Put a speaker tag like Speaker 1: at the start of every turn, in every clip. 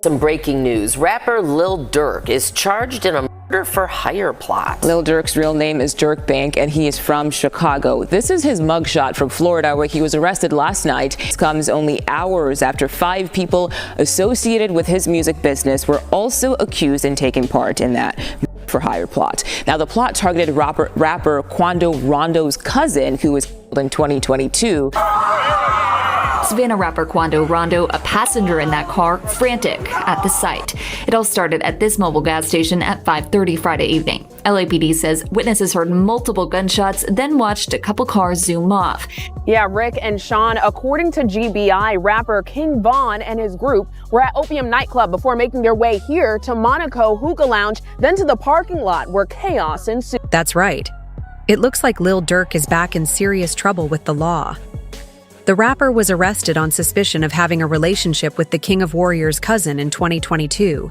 Speaker 1: Some breaking news. Rapper Lil Durk is charged in a murder for hire plot.
Speaker 2: Lil Durk's real name is Durk Bank, and he is from Chicago. This is his mugshot from Florida, where he was arrested last night. This comes only hours after 5 people associated with his music business were also accused and taking part in that for hire plot. Now, the plot targeted rapper Quando Rondo's cousin, who was killed in 2022.
Speaker 3: Savannah rapper Quando Rondo, a passenger in that car, frantic at the sight. It all started at this mobile gas station at 5:30 Friday evening. LAPD says witnesses heard multiple gunshots, then watched a couple cars zoom off.
Speaker 4: Yeah, Rick and Sean, according to GBI, rapper King Von and his group were at Opium nightclub before making their way here to Monaco Hookah Lounge, then to the parking lot where chaos ensued.
Speaker 5: That's right. It looks like Lil Durk is back in serious trouble with the law. The rapper was arrested on suspicion of having a relationship with the King of Warriors' cousin in 2022.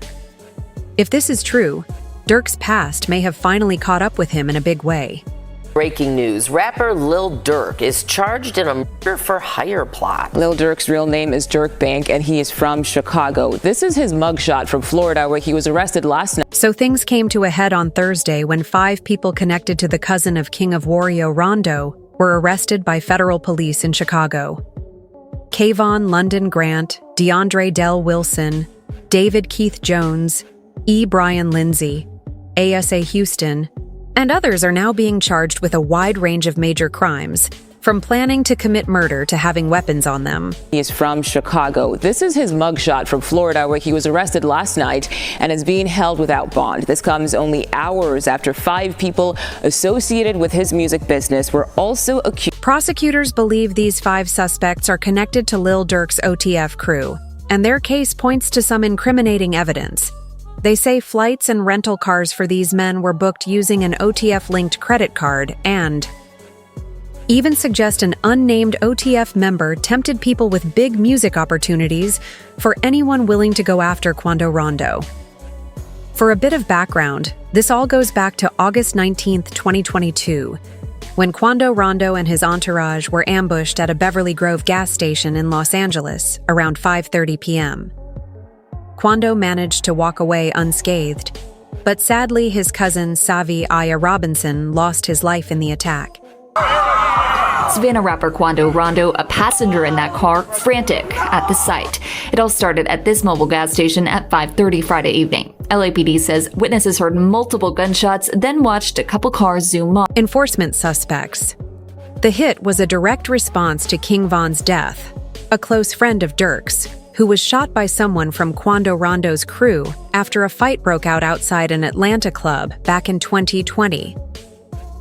Speaker 5: If this is true, Durk's past may have finally caught up with him in a big way.
Speaker 1: Breaking news. Rapper Lil Durk is charged in a murder for hire plot.
Speaker 2: Lil Durk's real name is Durk Bank, and he is from Chicago. This is his mugshot from Florida, where he was arrested last night.
Speaker 5: So things came to a head on Thursday when 5 people connected to the cousin of King of Warriors Rondo were arrested by federal police in Chicago. Kayvon London Grant, DeAndre Dell Wilson, David Keith Jones, E. Brian Lindsay, ASA Houston, and others are now being charged with a wide range of major crimes, from planning to commit murder to having weapons on them.
Speaker 2: He is from Chicago. This is his mugshot from Florida, where he was arrested last night and is being held without bond. This comes only hours after 5 people associated with his music business were also accused.
Speaker 5: Prosecutors believe these 5 suspects are connected to Lil Durk's OTF crew, and their case points to some incriminating evidence. They say flights and rental cars for these men were booked using an OTF-linked credit card and even suggest an unnamed OTF member tempted people with big music opportunities for anyone willing to go after Quando Rondo. For a bit of background, this all goes back to August 19, 2022, when Quando Rondo and his entourage were ambushed at a Beverly Grove gas station in Los Angeles around 5:30 p.m. Quando managed to walk away unscathed, but sadly his cousin Savi Aya Robinson lost his life in the attack.
Speaker 3: Savannah rapper Quando Rondo, a passenger in that car, frantic at the sight. It all started at this mobile gas station at 5:30 Friday evening. LAPD says witnesses heard multiple gunshots, then watched a couple cars zoom off.
Speaker 5: Enforcement suspects. The hit was a direct response to King Von's death, a close friend of Durk's, who was shot by someone from Quando Rondo's crew after a fight broke out outside an Atlanta club back in 2020.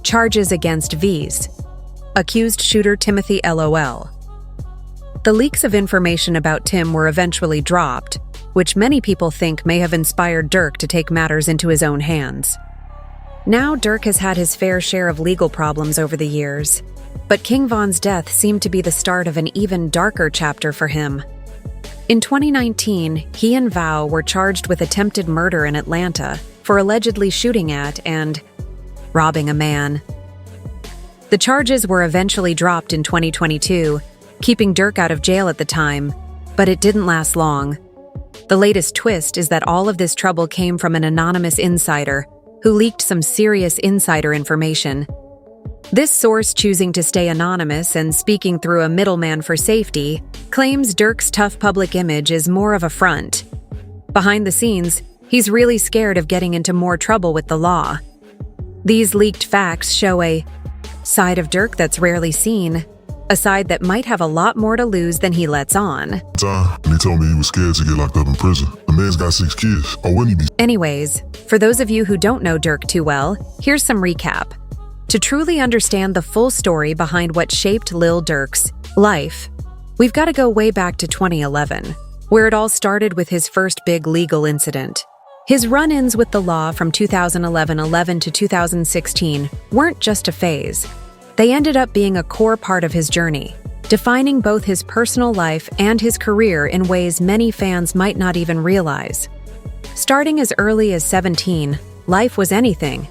Speaker 5: Charges against V's. Accused shooter Timothy LOL. The leaks of information about Tim were eventually dropped, which many people think may have inspired Durk to take matters into his own hands. Now Durk has had his fair share of legal problems over the years, but King Von's death seemed to be the start of an even darker chapter for him. In 2019, he and Vow were charged with attempted murder in Atlanta for allegedly shooting at and robbing a man. The charges were eventually dropped in 2022, keeping Durk out of jail at the time, but it didn't last long. The latest twist is that all of this trouble came from an anonymous insider who leaked some serious insider information. This source, choosing to stay anonymous and speaking through a middleman for safety, claims Durk's tough public image is more of a front. Behind the scenes, he's really scared of getting into more trouble with the law. These leaked facts show a side of Durk that's rarely seen, a side that might have a lot more to lose than he lets on.
Speaker 6: And he told me he was scared to get locked up in prison. The man's got 6 kids. Why wouldn't he be?
Speaker 5: Anyways, for those of you who don't know Durk too well, here's some recap. To truly understand the full story behind what shaped Lil Durk's life, we've got to go way back to 2011, where it all started with his first big legal incident. His run-ins with the law from 2011 to 2016 weren't just a phase. They ended up being a core part of his journey, defining both his personal life and his career in ways many fans might not even realize. Starting as early as 17, life was anything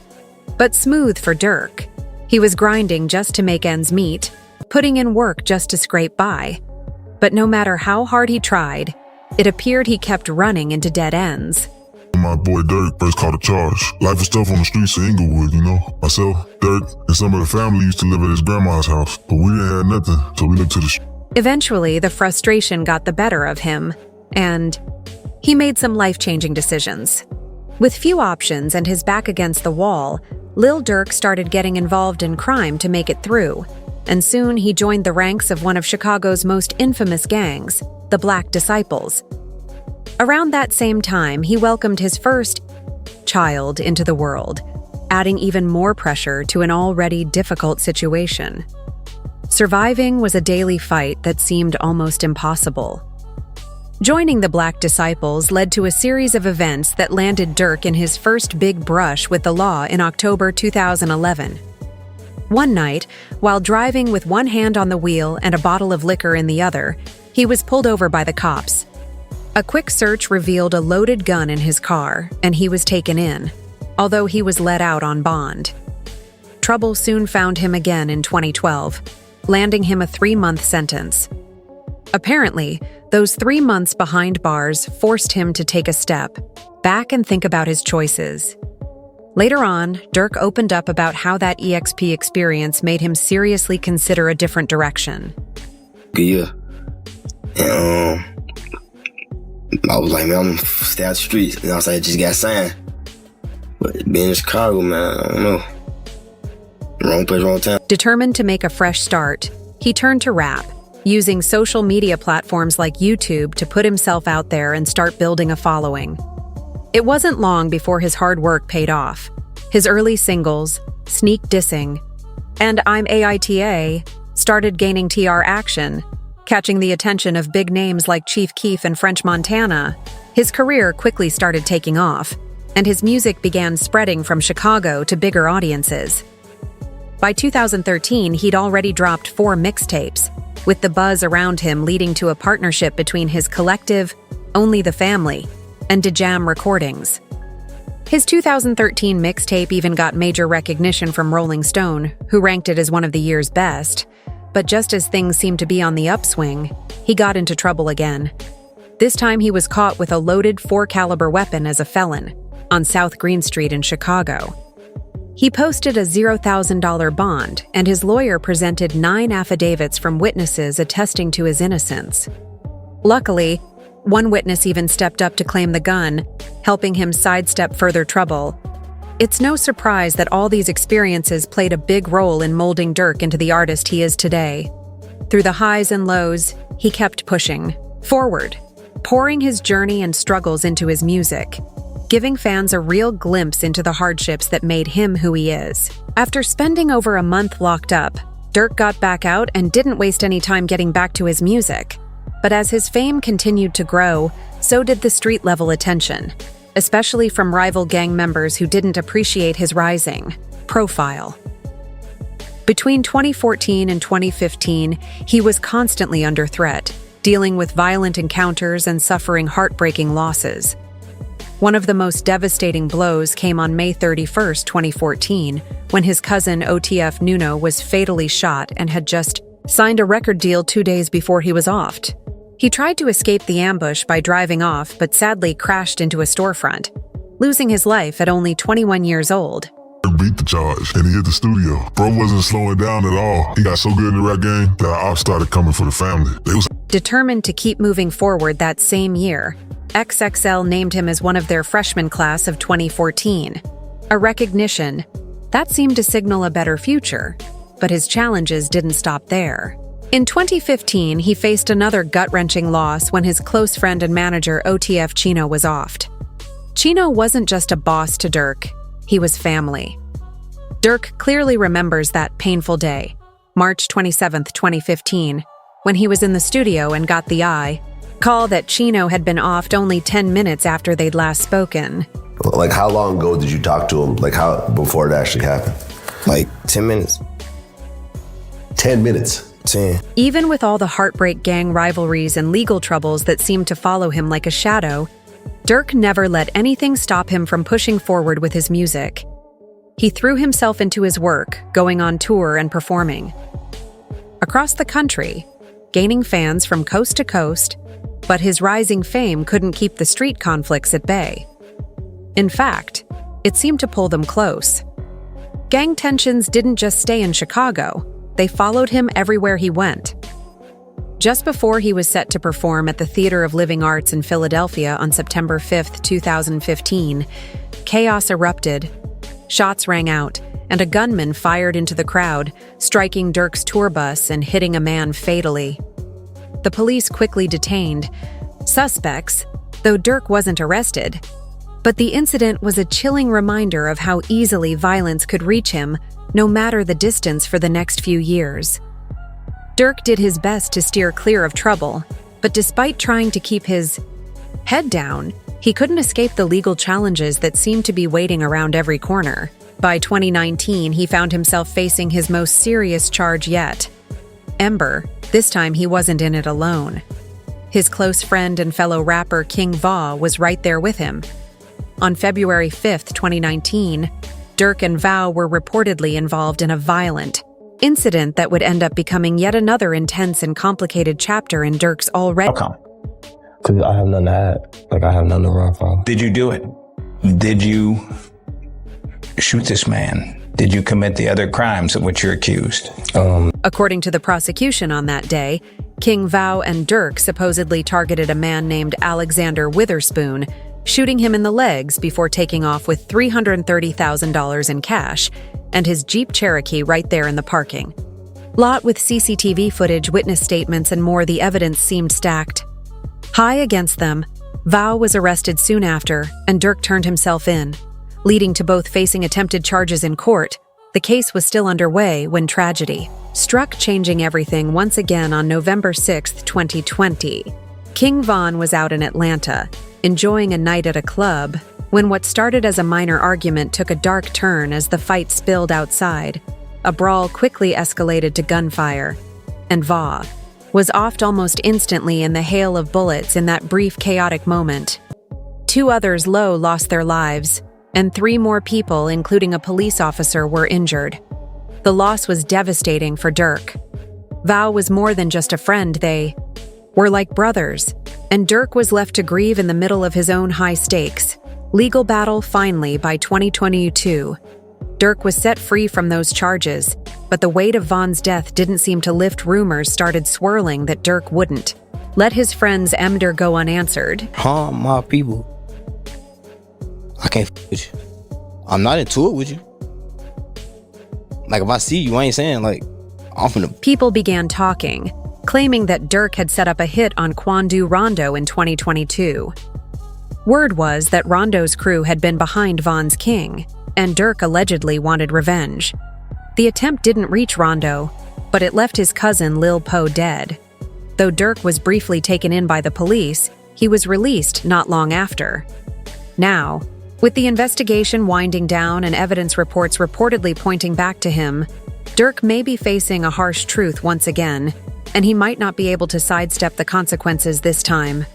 Speaker 5: but smooth for Durk. He was grinding just to make ends meet, putting in work just to scrape by. But no matter how hard he tried, It appeared he kept running into dead ends.
Speaker 6: When my boy Durk first caught a charge, life was tough on the streets of Inglewood, you know. Myself, Durk, and some of the family used to live at his grandma's house, but we didn't have nothing, so we looked to the street.
Speaker 5: Eventually, the frustration got the better of him, and he made some life-changing decisions. With few options and his back against the wall, Lil Durk started getting involved in crime to make it through, and soon he joined the ranks of one of Chicago's most infamous gangs, the Black Disciples. Around that same time, he welcomed his first child into the world, adding even more pressure to an already difficult situation. Surviving was a daily fight that seemed almost impossible. Joining the Black Disciples led to a series of events that landed Durk in his first big brush with the law in October 2011. One night, while driving with one hand on the wheel and a bottle of liquor in the other, he was pulled over by the cops. A quick search revealed a loaded gun in his car, and he was taken in, although he was let out on bond. Trouble soon found him again in 2012, landing him a 3-month sentence. Apparently, those 3 months behind bars forced him to take a step back and think about his choices. Later on, Durk opened up about how that EXP experience made him seriously consider a different direction.
Speaker 7: Yeah. And, I was like, man, I'm gonna stay out the streets. And I was like, I just got signed. But being in Chicago, man, I don't know. Wrong place, wrong time.
Speaker 5: Determined to make a fresh start, he turned to rap, using social media platforms like YouTube to put himself out there and start building a following. It wasn't long before his hard work paid off. His early singles, Sneak Dissing, and I'm AITA, started gaining TR action, catching the attention of big names like Chief Keef and French Montana. His career quickly started taking off, and his music began spreading from Chicago to bigger audiences. By 2013, he'd already dropped 4 mixtapes, with the buzz around him leading to a partnership between his collective, Only the Family, and DeJam Recordings. His 2013 mixtape even got major recognition from Rolling Stone, who ranked it as one of the year's best. But just as things seemed to be on the upswing, he got into trouble again. This time he was caught with a loaded .4 weapon as a felon on South Green Street in Chicago. He posted a $0,000 bond, and his lawyer presented 9 affidavits from witnesses attesting to his innocence. Luckily, one witness even stepped up to claim the gun, helping him sidestep further trouble. It's no surprise that all these experiences played a big role in molding Durk into the artist he is today. Through the highs and lows, he kept pushing forward, pouring his journey and struggles into his music, giving fans a real glimpse into the hardships that made him who he is. After spending over a month locked up, Durk got back out and didn't waste any time getting back to his music. But as his fame continued to grow, so did the street-level attention, especially from rival gang members who didn't appreciate his rising profile. Between 2014 and 2015, he was constantly under threat, dealing with violent encounters and suffering heartbreaking losses. One of the most devastating blows came on May 31, 2014, when his cousin OTF Nuno was fatally shot and had just signed a record deal 2 days before he was offed. He tried to escape the ambush by driving off, but sadly crashed into a storefront, losing his life at only 21 years old.
Speaker 6: Beat the charge, and he hit the studio. Bro wasn't slowing down at all. He got so good in the rap game that our ops started coming for the family.
Speaker 5: Determined to keep moving forward that same year, XXL named him as one of their freshman class of 2014. A recognition that seemed to signal a better future, but his challenges didn't stop there. In 2015, he faced another gut-wrenching loss when his close friend and manager OTF Chino was offed. Chino wasn't just a boss to Durk, he was family. Durk clearly remembers that painful day, March 27, 2015, when he was in the studio and got the call that Chino had been offed only 10 minutes after they'd last spoken.
Speaker 8: Like, how long ago did you talk to him? Like, how before it actually happened?
Speaker 7: Like 10 minutes.
Speaker 8: 10 minutes?
Speaker 7: 10.
Speaker 5: Even with all the heartbreak, gang rivalries, and legal troubles that seemed to follow him like a shadow, Durk never let anything stop him from pushing forward with his music. He threw himself into his work, going on tour and performing across the country, gaining fans from coast to coast, but his rising fame couldn't keep the street conflicts at bay. In fact, it seemed to pull them close. Gang tensions didn't just stay in Chicago, they followed him everywhere he went. Just before he was set to perform at the Theater of Living Arts in Philadelphia on September 5, 2015, chaos erupted. Shots rang out, and a gunman fired into the crowd, striking Durk's tour bus and hitting a man fatally. The police quickly detained suspects, though Durk wasn't arrested. But the incident was a chilling reminder of how easily violence could reach him, no matter the distance for the next few years. Durk did his best to steer clear of trouble, but despite trying to keep his head down, he couldn't escape the legal challenges that seemed to be waiting around every corner. By 2019, he found himself facing his most serious charge yet. Ember, this time he wasn't in it alone. His close friend and fellow rapper King Va was right there with him. On February 5, 2019, Durk and Vow were reportedly involved in a violent incident that would end up becoming yet another intense and complicated chapter in Durk's already—
Speaker 9: How come? Because I have nothing to hide. Like, I have nothing to run from.
Speaker 10: Did you do it? Did you shoot this man? Did you commit the other crimes of which you're accused?
Speaker 5: According to the prosecution on that day, King Vow and Durk supposedly targeted a man named Alexander Witherspoon, shooting him in the legs before taking off with $330,000 in cash and his Jeep Cherokee right there in the parking lot. With CCTV footage, witness statements, and more, the evidence seemed stacked high against them. Vow was arrested soon after, and Durk turned himself in, leading to both facing attempted charges in court. The case was still underway when tragedy struck, changing everything once again on November 6, 2020. King Von was out in Atlanta, enjoying a night at a club, when what started as a minor argument took a dark turn as the fight spilled outside. A brawl quickly escalated to gunfire, and Va was offed almost instantly in the hail of bullets in that brief, chaotic moment. 2 others lost their lives, and 3 more people, including a police officer, were injured. The loss was devastating for Durk. Vow was more than just a friend, they were like brothers, and Durk was left to grieve in the middle of his own high-stakes legal battle. Finally, by 2022, Durk was set free from those charges, but the weight of Von's death didn't seem to lift. Rumors started swirling that Durk wouldn't let his friend's murder go unanswered.
Speaker 11: Harm my people. I can't with you. I'm not into it with you. Like, if I see you, I ain't saying, like, I'm finna—
Speaker 5: People began talking, claiming that Durk had set up a hit on Quando Rondo in 2022. Word was that Rondo's crew had been behind Von's King, and Durk allegedly wanted revenge. The attempt didn't reach Rondo, but it left his cousin Lil Po dead. Though Durk was briefly taken in by the police, he was released not long after. Now, with the investigation winding down and evidence reports reportedly pointing back to him, Durk may be facing a harsh truth once again, and he might not be able to sidestep the consequences this time.